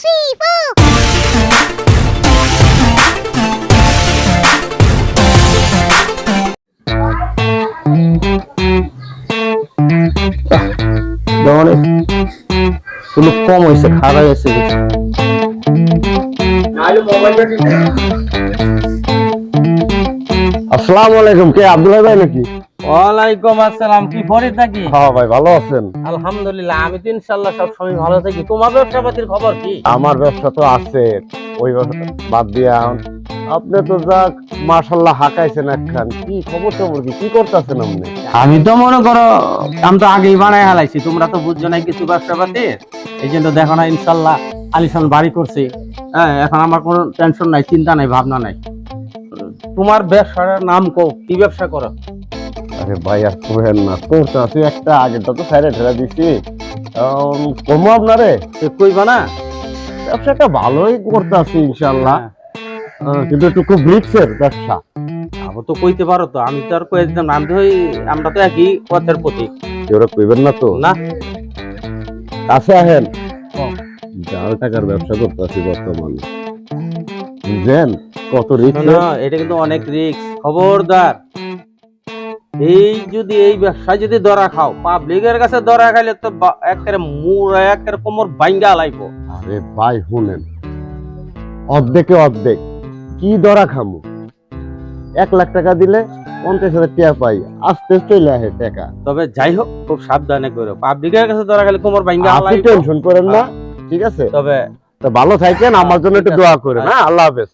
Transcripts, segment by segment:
three, four. অনেক কোনো কম হয়েছে, খারাপ হয়েছে। আসসালামু আলাইকুম, কে আব্দুল্লাহ ভাই নাকি? ওয়ালাইকুম আসসালাম। কি ফরিদ নাকি? হ্যাঁ ভাই, ভালো আছেন? আলহামদুলিল্লাহ, আমি তো ইনশাআল্লাহ সব সময় ভালো থাকি। তোমার ব্যবসা পাতির খবর কি? আমার ব্যবসা তো আছে, ওই ব্যবসা বাদ দিয়ে এখন আপনি তো যাক মাশাআল্লাহ হাঁকাইছেন একখান। কি খবর টবর কি করতেছেন আপনি? আমি তো মনে করো আমি তো আগেই বানাই হালাইছি, তোমরা তো বুঝছো না কিছু ব্যবসা পাতির, এই জন্য দেখো না ইনশাআল্লাহ আলিশান বাড়ি করছি। হ্যাঁ, এখন আমার কোনো টেনশন নাই, চিন্তা নাই, ভাবনা নাই। তোমার ব্যবসার নাম কো, কি ব্যবসা করো? আরে ভাই আর কোহেন না, করতে আছি একটা, আগেরটা তো সাইডে ঠেলা দিছি। কমো আপনারে কইবা না? ব্যবসাটা ভালোই করতে আছি ইনশাআল্লাহ, কিন্তু একটু খুব রিস্কের ব্যবসা। আবো তো কইতে পারো তো, আমি তো আর কই দিতাম না। আমি তো আমরা তো একই পথের প্রতীক। কেউরা কইবেন না তো? না, কাছে আহেন। জাল টাকার ব্যবসা করতে আছি বর্তমানে, বুঝলেন কত রিস্ক। এটা কিন্তু অনেক রিস্ক, খবরদার। এই যদি এই ব্যবসায় যদি ধরা খাও, পাবলিকের কাছে ধরা খাইলে তো একেবারে মুড় একেবারে কোমর বাইঙ্গা লাইবো। আরে ভাই শুনেন, অর্ধেকে অর্ধেক কি ধরা খামু? 1 লাখ টাকা দিলে 50,000 টাকা পাই, আস্তে চলে আসে টাকা। তবে যাই হোক, খুব সাবধানে করো, পাবলিকের কাছে ধরা খাইলে কোমর বাইঙ্গা আপনি লাইবো। টেনশন করেন না, ঠিক আছে? তবে তো ভালো থাকেন, আমার জন্য একটু দোয়া করেন। হ্যাঁ, আল্লাহ হাফেজ।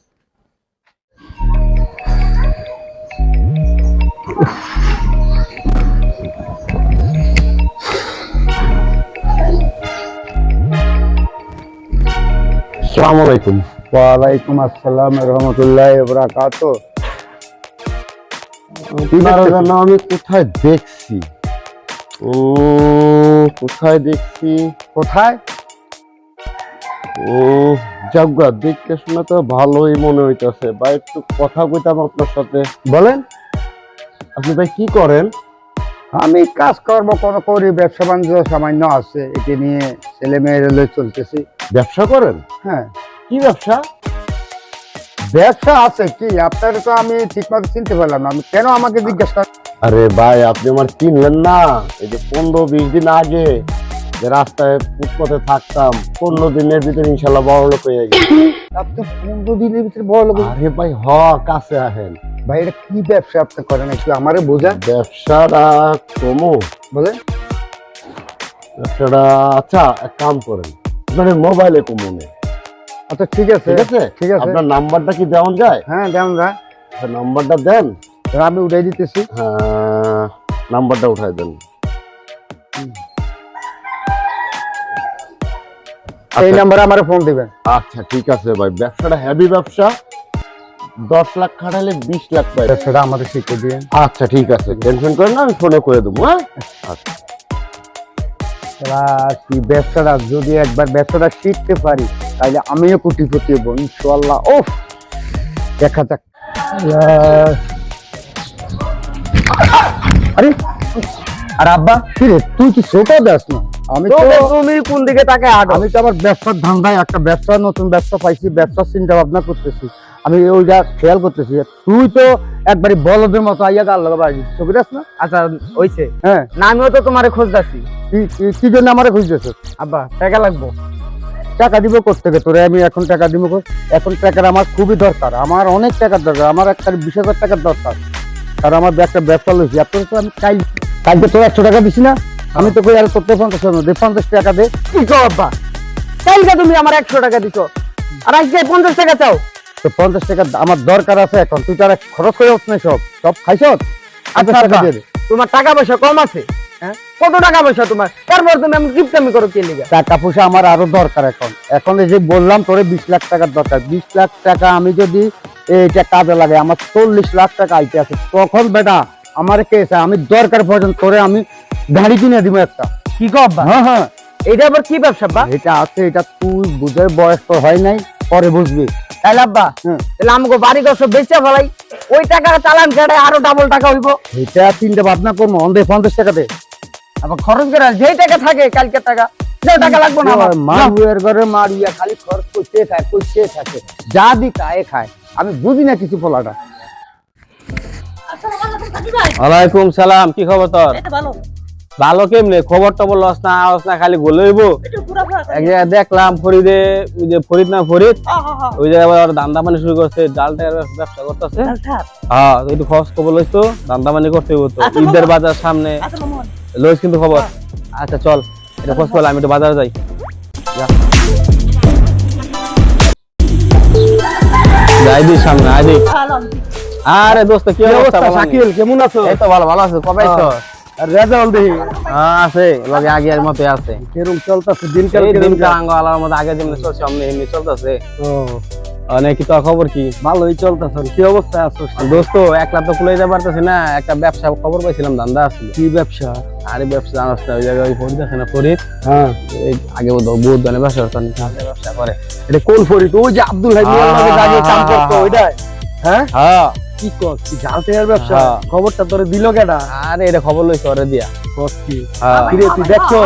আসসালামু আলাইকুম। ওয়ালাইকুম আসসালাম রহমতুল্লাহ বারাকাতুহু। আমি কোথায় দেখছি, কোথায় দেখছি, কোথায়? জাগা দেখতে শুনে তো ভালোই মনে হইতেছে ভাই, একটু কথা কইতাম আপনার সাথে। বলেন। আপনি ভাই কি করেন? আমি কাজকর্ম করি, ব্যবসা বাণিজ্য সামান্য আছে, এটি নিয়ে ছেলে মেয়েরা চলতেছি। ব্যবসা করেন? হ্যাঁ। কি ব্যবসা? ব্যবসা আছে কি? আপনার তো আমি ঠিক মতো চিনতে পারলাম না, আমি কেন আমাকে জিজ্ঞাসা করেন? আরে ভাই, আপনি আমার চিনলেন না? এই যে 15-20 দিন আগে যে রাস্তায় ফুটপাতে থাকতাম, 15 দিনের ভিতরে ইনশাল্লাহ বড় লোক হয়ে গেছে। আপনি 15 দিনের ভিতরে বড় লোক? আরে ভাই কাছে আহেন ভাই, এটা কি ব্যবসা আপনি করেন একটু আমারে বোঝান। ব্যবসাটা কমো বলেন। ব্যবসাটা, আচ্ছা এক কাম করেন, আপনার মোবাইলে কমনে। আচ্ছা ঠিক আছে, ঠিক আছে, ঠিক আছে। আপনার নাম্বারটা কি দেওয়া যায়? হ্যাঁ দেন না, নাম্বারটা দেন। আমি উঠাই দিতেছি। হ্যাঁ, নাম্বারটা উঠাই দেন। এই নাম্বারে আমারে ফোন দিবেন। আচ্ছা ঠিক আছে ভাই, ব্যবসাটা হেভি ব্যবসা, 10 লাখ খাটালে 20 লাখ পাই। ব্যবসাটা আমাদের শিখে দিন। আচ্ছা ঠিক আছে, টেনশন করেন না, আমি ফোনে করে দেবো। হ্যাঁ আচ্ছা। কি ব্যবসাটা যদি একবার ব্যবসাটা শিখতে পারি তাহলে আমিও কোটিপতি হবো ইনশাআল্লাহ। ওফ, দেখা যাক। আরে আর আব্বা, কি রে তুই কি ছোট দাস না? আমি তো, তুমি কোন দিকে তাকে আটো? আমি তো আমার ব্যবসার ধান্দায় একটা ব্যবসা, নতুন ব্যবসা পাইছি, ব্যবসার চিন্তা ভাবনা করতেছি, আমি ওইটা খেয়াল করতেছি। তুই তো একবারই বলদের মতো আইয়া গাল লাগাই ছবি দাস না? আচ্ছা হইছে, হ্যাঁ না আমিও তো তোমারে খোঁজ যাচ্ছি। কি জন্য আমারে খুঁজতেছ? আব্বা টাকা লাগবো। টাকা দিব কোত্থেকে তোরে? আমি এখন টাকা দিব কই? এখন টাকার আমার খুবই দরকার, আমার অনেক টাকার দরকার, আমার একটা 20,000 টাকার দরকার, কারণ আমার একটা ব্যবসা লইছি। আপনার তো আমি কালকে তোর 100 টাকা দিছি না? আমি তো কই আর করতে 50 টাকা দে। কি কো আব্বা, কালকে তুমি আমার 100 টাকা দিছো আর আজকে 50 টাকা চাও? তো 50 টাকা আমার দরকার আছে এখন, তুই তার খরচ করে উঠ না, সব খাইছ। আচ্ছা টাকা দিয়ে দে। তোমার টাকা পয়সা কম আছে? হ্যাঁ, কত টাকা পয়সা তোমার? তারপর তুমি আমি কিপটামি করো কে লিগা? টাকা পয়সা আমার আরো দরকার এখন এই যে বললাম তোরে 20 লাখ টাকার দরকার। 20 লাখ টাকা আমি যদি এইটা কাজে লাগে, আমার 40 লাখ টাকা আইতে আছে, তখন বেটা আমার কেসে আমি দরকার পর্যন্ত তোরে আমি গাড়ি কিনে দিব একটা। কি কো আব্বা? হ্যাঁ হ্যাঁ, এইটা আবার কি ব্যবসা আব্বা? এটা আছে, এটা তুই বুঝার বয়স তো হয় নাই, পরে বুঝবি। তাহলে আব্বা, তাহলে আমাকে বাড়ি ঘর সব বেচা ফেলাই, ওই টাকা চালান কেটে আরো ডাবল টাকা হইব। এটা চিন্তা ভাবনা করবো, 50 টাকা দে। আবার খরচ করে যেই টাকা থাকে কালকে টাকা যাও, টাকা লাগবে না আমার। মারুয়ের ঘরে মারিয়া খালি খরচ করতে থাকে যা দি তাই খায়। আমি বুঝি না কিছু পোলাটা। ওয়ালাইকুম সালাম, কি খবর তোর? ভালো কেমনে? খবর টবর লস না খালি গলইব। এক জায়গায় দেখলাম ফরিদে, ওই যে ফরিদ না ফরিদ, ওই জায়গায় আবার দান্দা পানি শুরু করছে, ডাল টাকার ব্যবসা করতেছে। হ্যাঁ, তো একটু খরচ খবর লইস তো, দান্দা পানি করতে হইব তো। ঈদের বাজার সামনে, লইস কিন্তু খবর। আচ্ছা চল, এটা খোঁজ পেলাম, আমি একটু বাজারে যাই। যা। যাই দি সামনে, আই দি। আরে দোস্ত, কি অবস্থা? শাকিল কেমন আছো? এই তো ভালো আছো, কবে আইছো? রেজাল্ট দেখি আছে লগে আগের মতই আছে। কেরম চলতেছে দিনকাল? এই দিনকাল আঙ্গ আলার মধ্যে আগে যেমন চলছে অমনি এমনি চলতেছে। অনেক কি তোর খবর কি? ভালোই চলতেছে। কি অবস্থা আছো দোস্ত? একলা তো খুলে যেতে পারতেছি না, একটা ব্যবসা খবর পাইছিলাম, ধান্দা আছিল। কি ব্যবসা? আরে ব্যবসা জানাস না, ওই জায়গায় ওই ফরিদ আছে না, ফরিদ, হ্যাঁ এই আগে বহুত ধরনের ব্যবসা করতেন, ব্যবসা করে। এটা কোন ফরিদ? ওই যে আব্দুল হাই মিয়ার লগে আগে কাম করতো ওইটাই? হ্যাঁ হ্যাঁ, কি কর কি জালতের ব্যবসা? হ্যাঁ। খবরটা তোরে দিল কেডা? আরে এটা খবর লইছে ওরে দিয়া। কচ্ছি হ্যাঁ, কিরে তুই দেখছো?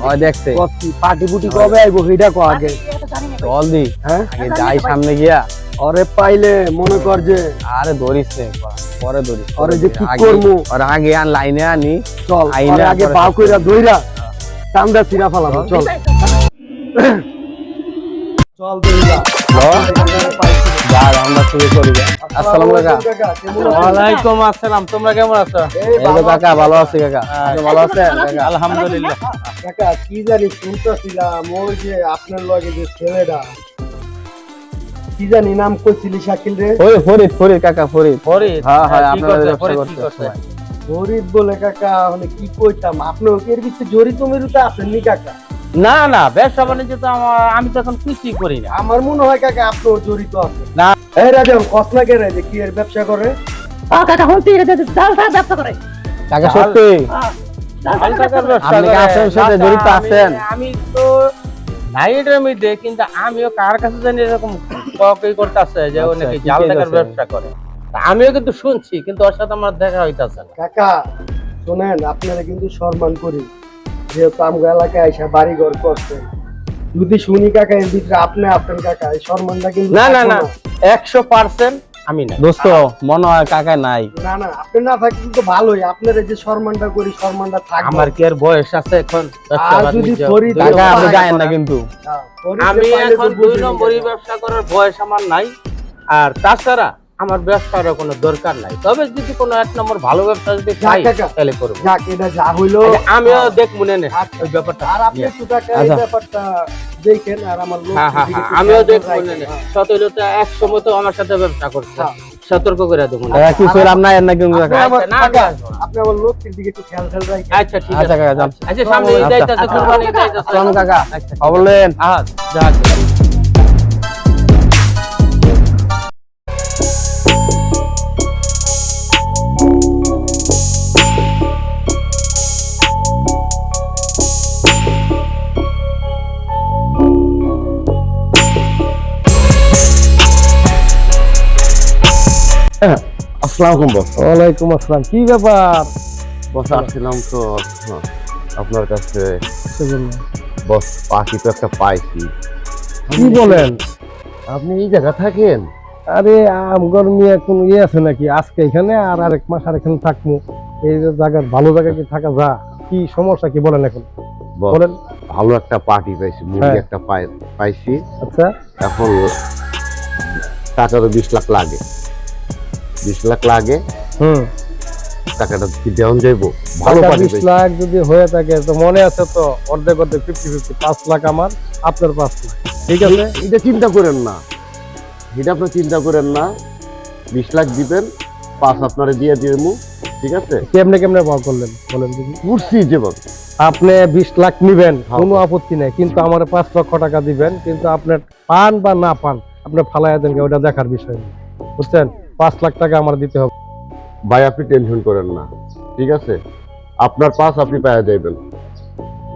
ওই দেখছে। কচ্ছি পার্টি বুটি কবে আইবো সেটা কো আগে। চল দি, হ্যাঁ আগে যাই সামনে গিয়া। ওরে পাইলে মনে কর যে আরে ধরিস নে, পরে ধরিস। ওরে যে কি আগে- করমু ওরে আগে আন লাইনে আনি। চল আইনা ওরে আগে পরে বাউ সব কইরা দইরা টান্দা ছিড়া ফালাবো। চল চল দইরা যা, আমরা শুরু করি। আসসালামু আলাইকুম। কেমন আছো? ওয়ালাইকুম আসসালাম, তোমরা কেমন আছো? এই এই তো বাবা, কাকা ভালো আছি কাকা, আপনি ভালো আছেন কাকা? আলহামদুলিল্লাহ। কাকা কি জানি শুনতেছিলাম ওই যে আপনার লগে যে ছেলেটা কি জানি নাম কইছিলি শাকিল রে? ওই ফরিদ, ফরিদ কাকা, ফরিদ। ফরিদ, হ্যাঁ হ্যাঁ, কি আপনাদের করছে? ব্যবসা ফরিদ করতে কি করছে? গরিব বলে কাকা মানে কি কইতাম আপনি এর ভিতরে জড়িত মেরুতে আছেন নি কাকা? না না, ব্যবসা বাণিজ্য তো আমি তো এখন কিছুই করি না। আমার মনে হয় কাকা আপনিও জড়িত আছেন। না। এই রাজন কসনা কে রে যে কি এর ব্যবসা করে? কাকা হলতে ডাল ব্যবসা করে। কাকা সত্যি? ডাল টাকার ব্যবসা আপনি কি করে। আছেন সাথে কাকা, জড়িত আছেন? আমি তো নাইটের মধ্যে, কিন্তু আমিও কার কাছে জানি এরকম কই করতেছে যে ও আচ্ছা, নাকি কি জাল টাকার কইতাছে? ব্যবসা করে। তা আমিও কিন্তু শুনছি, কিন্তু ওর সাথে আমার দেখা হইতাছে না। কাকা শোনেন আপনারা কিন্তু সম্মান করি যেহেতু আমগো এলাকায় আইসা বাড়ি ঘর করছেন। যদি শুনি কাকা এর ভিতরে আপনি আছেন কাকা এই সম্মানটা কিন্তু না না থাকবো না, 100% আমি না। দোস্ত মনে হয় কাকা নাই। না না আপনি না থাকলে কিন্তু ভালোই। আপনারা যে সম্মানটা করি সম্মানটা থাকবে। আমার কি আর বয়স আছে এখন ব্যবসা আর যদি বাণিজ্য? ফরিদ- দুই কাকা আপনি নম্বর জানেন না করার? কিন্তু। হ্যাঁ, ফরিদ আমি যে পাইলে এখন তো 2 বুঝিনি নম্বরই কাকা। ব্যবসা করার বয়স আমার নাই, আর তাছাড়া আমার ব্যবসার কোনো দরকার নাই। তবে যদি কোনো 1 নম্বর ভালো ব্যবসা যদি পাই কাকা। তাহলে করবো। যাক এটা যা হইলো। আমিও দেখ মনে নেই আচ্ছা, ওই ব্যাপারটা। আর আপনি একটু কাকা এই আচ্ছা। ব্যাপারটা দেখেন আর আমার লোক হ্যাঁ হ্যাঁ হ্যাঁ, আমিও দেখ মনে নেই। সতেরোটা 100 তো আমার সাথে ব্যবসা করছে, হ্যাঁ। সতর্ক করে দেবো না। কাকা কিছু লাভ নাই না কিন্তু কাকা। আচ্ছা, না, কাকা, না। আপনি আমার লোকের দিকে একটু খেয়াল রাখেন। আচ্ছা ঠিক আচ্ছা আছে। কাকা যান। আচ্ছা সামনে ঈদ আচ্ছা, আইতাছে, আচ্ছা। কুরবানি ঈদ আইতাছে। আসসালামু কাকা, আচ্ছা, খবর নেন। যা যা। আসসালামু আলাইকুম বস। ওয়ালাইকুম আসসালাম। কি ব্যাপার? বস আসছিলাম তো আপনার কাছে। বস পাখি তো একটা পাইছি। কি বলেন? আপনি এই জায়গা থাকেন? আরে আমগর নিয়ে এখন আছে নাকি? আজকে এখানে আর আরেক মাস আর এখানে থাকবো। এই যে জায়গার ভালো জায়গায় কি থাকা যা? কি সমস্যা কি বলেন এখন? বস বলেন। ভালো একটা পার্টি পাইছি, মুরগি হ্যাঁ। একটা পাইছি। আচ্ছা এখন টাকা তো 20 লাখ লাগে। 20 লাখ লাগে, টাকাটা কি দেওয়া যাইবো? ভালো টাকা পার্টি 20 লাখ যদি হয়ে থাকে তো মনে আছে তো অর্ধেক অর্ধেক 50-50 5 লাখ আমার, আপনার 5 লাখ। ঠিক আছে? এটা চিন্তা করেন না, এটা আপনি চিন্তা করেন না। 20 লাখ দিবেন, 5 আপনারে দিয়ে দিমু। ঠিক আছে? কেমনে কেমনে পাওয়া করলেন বলেন দেখি। কুর্সি জীবন আপনি 20 লাখ নিবেন, হ্যাঁ। কোনো আপত্তি নাই, কিন্তু আমার 5 লক্ষ টাকা দিবেন। কিন্তু আপনার পান বা না পান আপনি ফালাইয়া দেন, ওটা দেখার বিষয় না, বুঝছেন? 5 লাখ টাকা আমার দিতে হবে। ভাই আপনি টেনশন করেন না, ঠিক আছে? আপনার পাস আপনি পাওয়া যাবেন।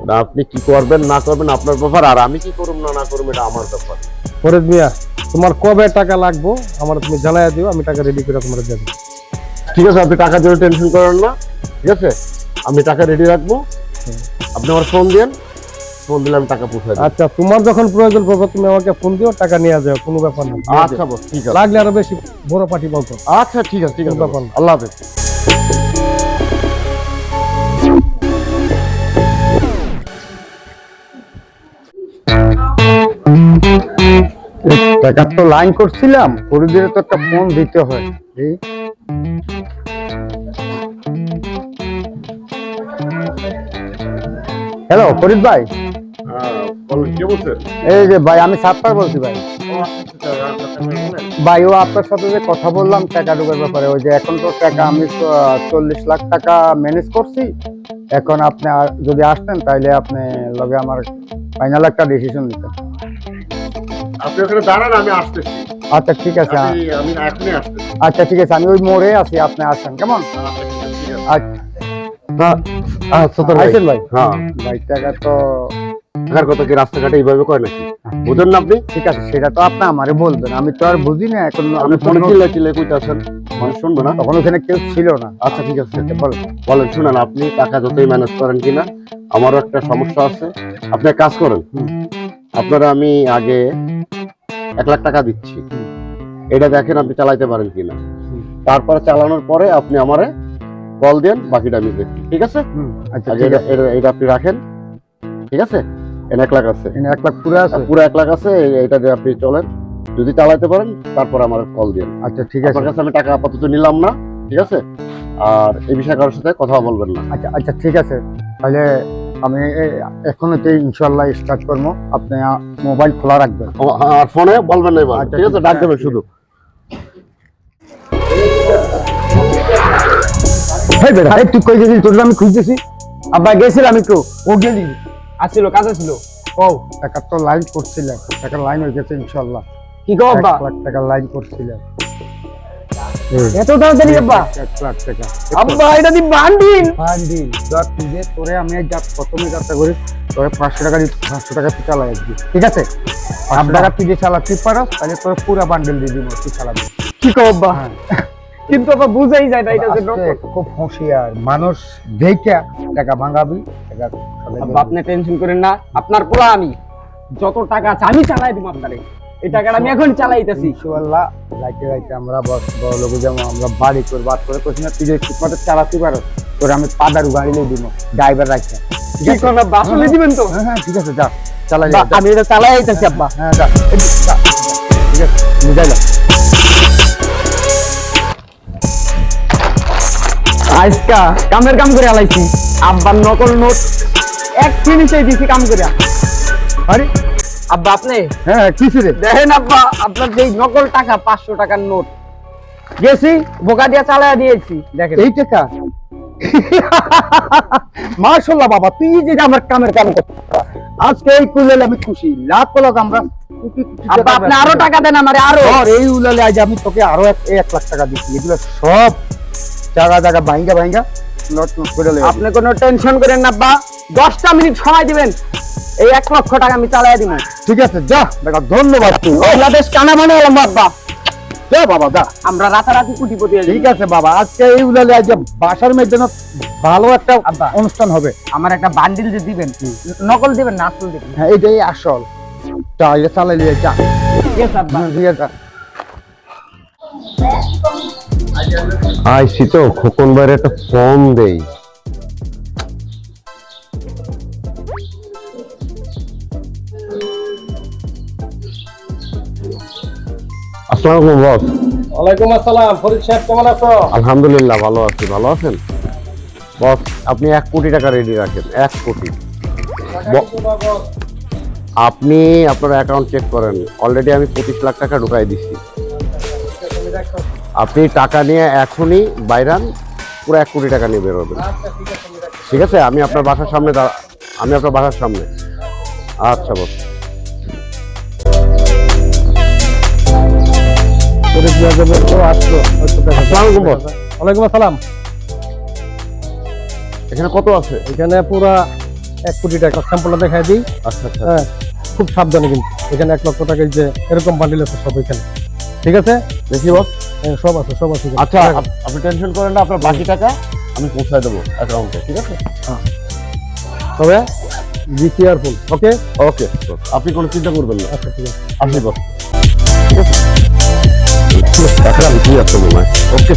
না আপনি কি করবেন না করবেন আপনার ব্যাপার, আর আমি কি করব না না করব এটা আমার ব্যাপার। ফরিদ মিয়া, তোমার কবে টাকা লাগবে আমার তুমি জানাইয়া দিও, আমি টাকা রেডি করে তোমার দেব। ঠিক আছে, আপনি টাকা জন্য টেনশন করেন না, ঠিক আছে? আমি টাকা রেডি রাখবো, আপনি আমার ফোন দেন, ফোন দিলে আমি টাকা পৌঁছাই দেবো। আচ্ছা, তোমার যখন প্রয়োজন পড়বে তুমি আমাকে ফোন দিও, টাকা নিয়ে যাও, কোনো ব্যাপার না। আচ্ছা বস, ঠিক আছে। লাগলে আরো বেশি বড় পার্টি বলতো। আচ্ছা ঠিক আছে, ঠিক আছে কোনো বস। ব্যাপার না। আল্লাহ হাফেজ। টাকা তো লাইন করছিলাম, ফরিদের তো একটা ফোন দিতে হয়। এই হ্যালো ফরিদ ভাই, বলেন, কে বলছেন? এই যে ভাই আমি সাত্তার বলছি ভাই। ভাই ও আপনার সাথে যে কথা বললাম টাকা ঢোকার ব্যাপারে, ওই যে এখন তো টাকা আমি 40 লাখ টাকা ম্যানেজ করছি। এখন আপনি যদি আসতেন তাইলে আপনি লগে আমার ফাইনাল একটা ডিসিশন নিতেন। আপনি ওখানে দাঁড়ান, আমি আসতেছি। আচ্ছা ঠিক আছে, আমি এখনই আসতেছি। আচ্ছা ঠিক আছে, আমি ওই মোড়ে আছি, আপনি আসেন কেমন? আচ্ছা তো ভাই। আইসেন ভাই। হ্যাঁ, ভাই টাকা তো টাকার কথা কি রাস্তাঘাটে এইভাবে কয় নাকি? বুঝেন না আপনি? ঠিক আছে, সেটা তো আপনি আমারে বলবেন, আমি তো আর বুঝি না এখন। আপনি ফোনে চিল্লে কইতাছেন, মানুষ শুনবে না। তখন ওখানে কেউ ছিল না। আচ্ছা ঠিক আছে, বলেন। বলেন। শুনেন, আপনি টাকা যতই ম্যানেজ করেন কিনা, আমারও একটা সমস্যা আছে। আপনি এক কাজ করেন, আপনারা আমি আগে 1 লাখ টাকা দিচ্ছি, এটা দেখেন আপনি চালাইতে পারেন কিনা। তারপরে চালানোর পরে আপনি আমারে কল দেন, বাকিটা আমি দেখি, ঠিক আছে? আচ্ছা আগে ঠিক আছে, এটা আপনি রাখেন, ঠিক আছে? এনে 1 লাখ আছে, এখানে 1 লাখ পুরো আছে। পুরো 1 লাখ আছে, এটা দিয়ে আপনি চলেন। যদি চালাইতে পারেন তারপর আমার কল দিন। আচ্ছা ঠিক আছে, আপনার কাছে আমি টাকা আপাতত নিলাম না, ঠিক আছে? আর এই বিষয়ে কারোর সাথে কথা বলবেন না। আচ্ছা আচ্ছা ঠিক আছে, তাহলে আমি এখন ইনশাল্লাহ স্টার্ট করবো। আপনি মোবাইল খোলা রাখবেন। আর ফোনে বলবেন না এবার, আচ্ছা, ঠিক আছে? ঠিক ডাক আছে। দেবেন শুধু। হেই বেটা, এই তুই কই গেছিস? তোর আমি খুঁজতেছি। আব্বা গেছিলাম একটু, ও গেলি আসছিল, কাজে ছিল। ও টাকা তো লাইন করছিলাম, টাকা লাইন হয়ে গেছে ইনশাল্লাহ। কি কও 1 আব্বা? লাখ টাকা লাইন করছিলাম। এত তাড়াতাড়ি আব্বা? 1 লাখ টাকা আব্বা এটা দি বান্ডিল। বান্ডিল ধর, তুই যে তোরে আমি প্রথমে যাত্রা করি, তোরে 500 টাকা 500 টাকা তুই চালাই আসবি, ঠিক আছে? 500 টাকা তুই যে চালাতে পারস তাহলে তোর পুরো বান্ডিল দিয়ে দিব, তুই চালাবি। কি কও আব্বা? হ্যাঁ। কিন্তু আব্বা বুঝাই যায় না এটা যে আজকে খুব হুঁশিয়ার মানুষ, দেখে টাকা ভাঙাবি, টাকা সবাই আব্বা আপনি টেনশন করেন না, আপনার পোলা আমি, যত টাকা আছে আমি চালাই দিব আপনারে। এই টাকাটা আমি এখন চালাইতেছি। ইনশাআল্লাহ লাইতে লাইতে আমরা বড় লোক যেমন আমরা বাড়ি করে বাদ করে কইছি না, তুই যে ঠিকমতো চালাতে পারো, তোর আমি পাদারু গাড়ি লই দিব, ড্রাইভার রাখতে। কি কোন আব্বা আসলে দিবেন তো? হ্যাঁ হ্যাঁ ঠিক আছে, যা চালাই বা যা। আমি এটা চালাই আইতাছি আব্বা। হ্যাঁ যা, এই যা, ঠিক আছে বুঝাইলা। আজকা কামের কাম করে আলাইছি, আব্বার নকল নোট এক ফিনিশে দিছি কাম করে। আরে আব্বা আপনি হ্যাঁ কিছু রে, দেখেন আব্বা, আপনার যে নকল টাকা 500 টাকার নোট গেছি বোকা দিয়া চালায়া দিয়েছি, দেখেন। এই টাকা মাশাআল্লাহ বাবা, তুই যে আমার কামের কাম করছিস, আজকে এই কুলেলে আমি খুশি। লাখ লাখ আমরা কোটি কোটি আব্বা আপনি আরো টাকা দেন আমারে, আরো। আর এই উলালে আজ আমি তোকে আরো 1 লাখ টাকা দিচ্ছি, এগুলো সব জায়গা জায়গা ভাঙ্গা ভাঙ্গা নোট নোট করে লই। আপনি কোনো টেনশন করেন না আব্বা, 10টা মিনিট সময় দিবেন, এই 1 লক্ষ টাকা আমি চালায়া দিব। ঠিক আছে যা বেটা, ধন্যবাদ। তুই বাংলাদেশ কানা মানে হলাম আব্বা, যা বাবা যা। আমরা রাতারাতি কোটিপতি হয়ে ঠিক যাবো। আছে বাবা, আজকে এই উলালে আজ বাসার মধ্যে না ভালো একটা আব্বা। অনুষ্ঠান হবে। আমার একটা বান্ডিল যে দিবেন, নকল দিবেন না আসল দিবেন? হ্যাঁ এইটাই আসল। যা এটা চালাই লিয়ে যা। ঠিক আছে আব্বা। ঠিক আছে। আইসি তো, খোকন ভাইয়ের একটা ফোন দেই। আসসালামু আলাইকুম বস। ওয়ালাইকুম আসসালাম, ফরিদ সাহেব কেমন আছো? আলহামদুলিল্লাহ ভালো আছি। ভালো আছেন বস? আপনি 1 কোটি টাকা রেডি রাখেন, 1 কোটি। আপনি আপনার অ্যাকাউন্ট চেক করেন, অলরেডি আমি 25 লাখ টাকা ঢুকাই দিচ্ছি। আপনি টাকা নিয়ে এখনই বাইরান, পুরো 1 কোটি টাকা নিয়ে বেরোবেন, ঠিক আছে? আমি আপনার বাসার সামনে আমি আপনার বাসার সামনে। আচ্ছা বস। ফরিদ সাহেব তো আসলো, হয়তো দেখা যাবে। আসসালামু আলাইকুম বস। ওয়ালাইকুম আসসালাম। এখানে কত আছে? এখানে পুরা 1 কোটি টাকা, স্যাম্পলটা দেখাই দিই। আচ্ছা আচ্ছা হ্যাঁ খুব সাবধানে, কিন্তু এখানে 1 লক্ষ টাকা যে এরকম বান্ডিল আছে সব এখানে, ঠিক আছে? দেখি বস। হ্যাঁ, সব আছে সব আছে। আচ্ছা আপনি টেনশন করেন না, আপনার বাকি টাকা আমি পৌঁছায় দেবো অ্যাকাউন্টে, ঠিক আছে? তবে বি কেয়ারফুল। ওকে ওকে, আপনি কোনো চিন্তা করবেন না। আচ্ছা ঠিক আছে। আসি বস, ঠিক আছে? টাকা আমি কি আসতে মনে হয়। ওকে,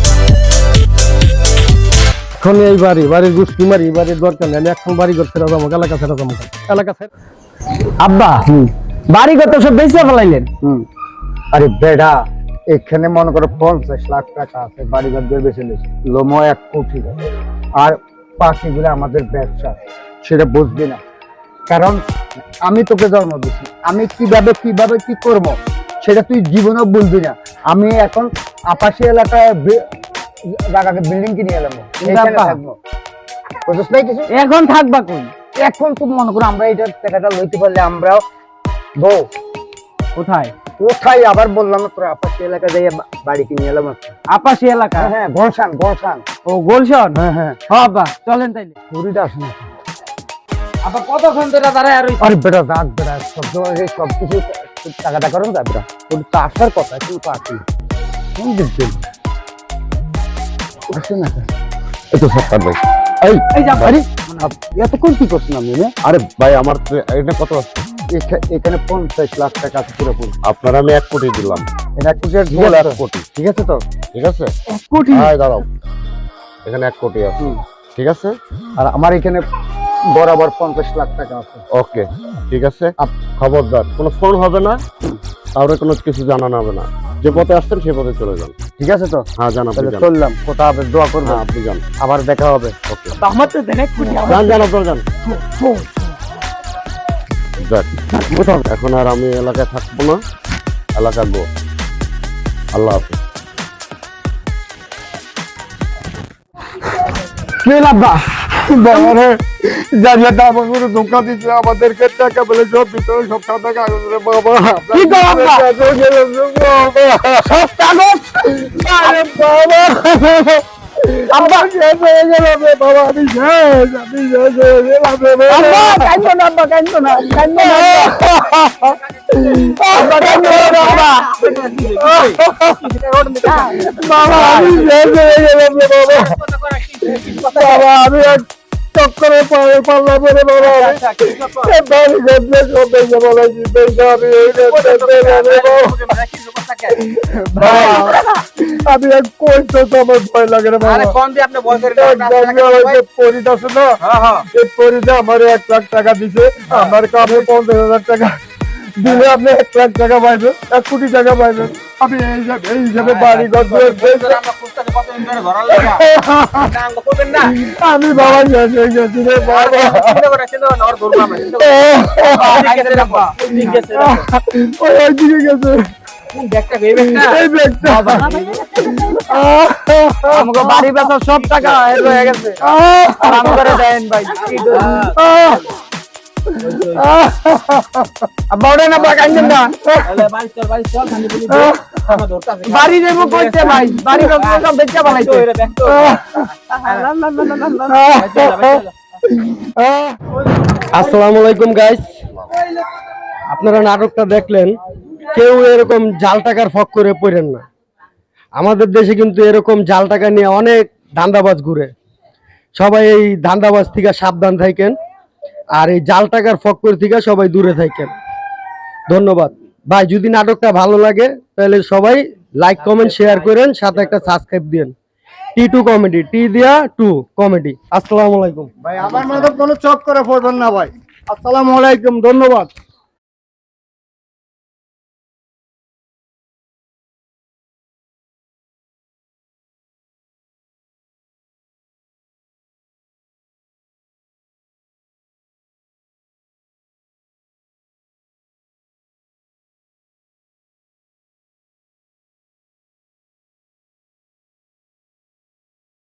এখন এই বাড়ির গুষ্টি মারি, বাড়ির দরকার নেই। আমি এখন বাড়ি ঘর ছেড়ে যাবো, এলাকা ছেড়ে যাবো, এলাকা ছেড়ে। আব্বা বাড়ি কত সব বেঁচে ফেলাইলেন? আরে বেড়া, এখানে মনে করো 50 লাখ টাকা আছে, বাড়ি ঘর দিয়ে বেশি নিয়েছে, লোমো 1 কোটি টাকা। আর বাকিগুলো আমাদের ব্যবসা, সেটা বুঝবি না। কারণ আমি তোকে জন্ম দিচ্ছি, আমি কিভাবে কি করব সেটা তুই জীবনেও বুঝবি না। আমি এখন আপাশি এলাকায় জায়গাকে বিল্ডিং কিনে এলাম, এইখানে থাকবো। বুঝছ নাই কিছু? এখন থাকবা কই? এখন তুমি মনে করো আমরা এটা টাকাটা লইতে পারলে আমরাও বউ কোথায়? কোথায় আবার বললাম না, তোর আপাশি এলাকায় যাই বাড়ি কিনে এলাম। আপাশি এলাকা? হ্যাঁ, গোলশান। ও গুলশান। হ্যাঁ আব্বা চলেন তাইলে। পুরীটা আসে না। আব্বা কতক্ষণ ধরে দাঁড়ায় আর আরে বেটা রাত বেটা, সব কিছু টাকাটা করুন যা বেটা, ওর তো আসার কথা, কিন্তু আসি কোন দিচ্ছেন আসে না। এই তো সত্তর ভাই। এই যা আরে এতক্ষণ কি করছেন আপনি? আরে ভাই, আমার তো এটা কত আছে? এখানে 50 লাখ টাকা আছে পুরোপুরি। আপনার আমি 1 কোটি দিলাম। এটা 1 কোটি, ফুল 1 কোটি, ঠিক আছে তো? ঠিক আছে? 1 কোটি? হ্যাঁ, দাঁড়াও, এখানে 1 কোটি আছে, ঠিক আছে? আর আমার এখানে বরাবর 50 লাখ টাকা আছে। ওকে, ঠিক আছে। খবরদার কোনো ফোন হবে না, কাউরে কোনো কিছু জানানো হবে না। যে পথে আসছেন সে পথে চলে যান, ঠিক আছে তো? হ্যাঁ জান, আপনি তাহলে যান। চললাম, কোথা হবে দোয়া করবো, হ্যাঁ আপনি যান, আবার দেখা হবে। ওকে, আমার তো দেখ 1 কোটি। যান আপনার যান। যাক, এখন আর আমি এলাকায় থাকবো না, এলাকা গো। আল্লাহ হাফেজ। আব্বা বাবারে জানিয়ে আমাকে ধোকা দিচ্ছে, আমাদেরকে টাকা বলে সব ভিতরে সব সাদা কাগজ রে বাবা। কি গো আব্বা? সব কাগজ? আরে বাবা, আব্বা শেষ হয়ে গেল রে বাবা, আমি শেষ হয়ে গেলাম রে বাবা। আব্বা কাইন্দ না, আব্বা কাইন্দ না, কাইন্দ না আব্বা, কাইন্দ না আব্বা। বাবা আমি শেষ হয়ে গেলাম রে বাবা। বাবা আমি এক চক্করে পারলাম রে বাবা। বাড়ি ঘটলে সব বেঁচে বলাইছি, বেঁচে আমি এই আমি এক কইতে তো আমার ভয় লাগে রে বাবা। পরিটা আছে না, এই পরিটা আমার 1 লাখ টাকা দিছে, আমার কাছে 50,000 টাকা দিলে আপনি 1 লাখ টাকা পাইবেন, 1 কোটি টাকা পাইবেন। আমি এই হিসাবে বাড়ি ঘর আমি বাবা শেষ হয়ে গেছি রে বাবা। ওই একদিকে গেছে এই ব্যাগটা। আমাকে বাড়ি বেচা সব টাকা হয়ে গেছে, আর আমাকে দেন ভাই। আব্বা ওরে না, আব্বা কাইন্দ না। বাড়ি যাবো কইতে ভাই, বাড়ি সব বেচা বানাইছে। আসসালামু আলাইকুম গাইস, আপনারা নাটকটা দেখলেন। কেউ এরকম জাল টাকার ফক করে পড়েন না। আমাদের দেশে কিন্তু এরকম জাল টাকা নিয়ে অনেক ধান্দাবাজ ঘুরে। সবাই এই ধান্দাবাজ থেকে সাবধান থাকেন, আর এই জাল টাকার ফক করে থেকে সবাই দূরে থাকেন। ধন্যবাদ ভাই। যদি নাটকটা ভালো লাগে তাহলে সবাই লাইক কমেন্ট শেয়ার করেন, সাথে একটা সাবস্ক্রাইব দিন। T2 কমেডি, টি দিয়া 2 কমেডি। আসসালামু আলাইকুম ভাই। আমার মতো কোনো চক করে পড়বেন না ভাই। আসসালামু আলাইকুম, ধন্যবাদ।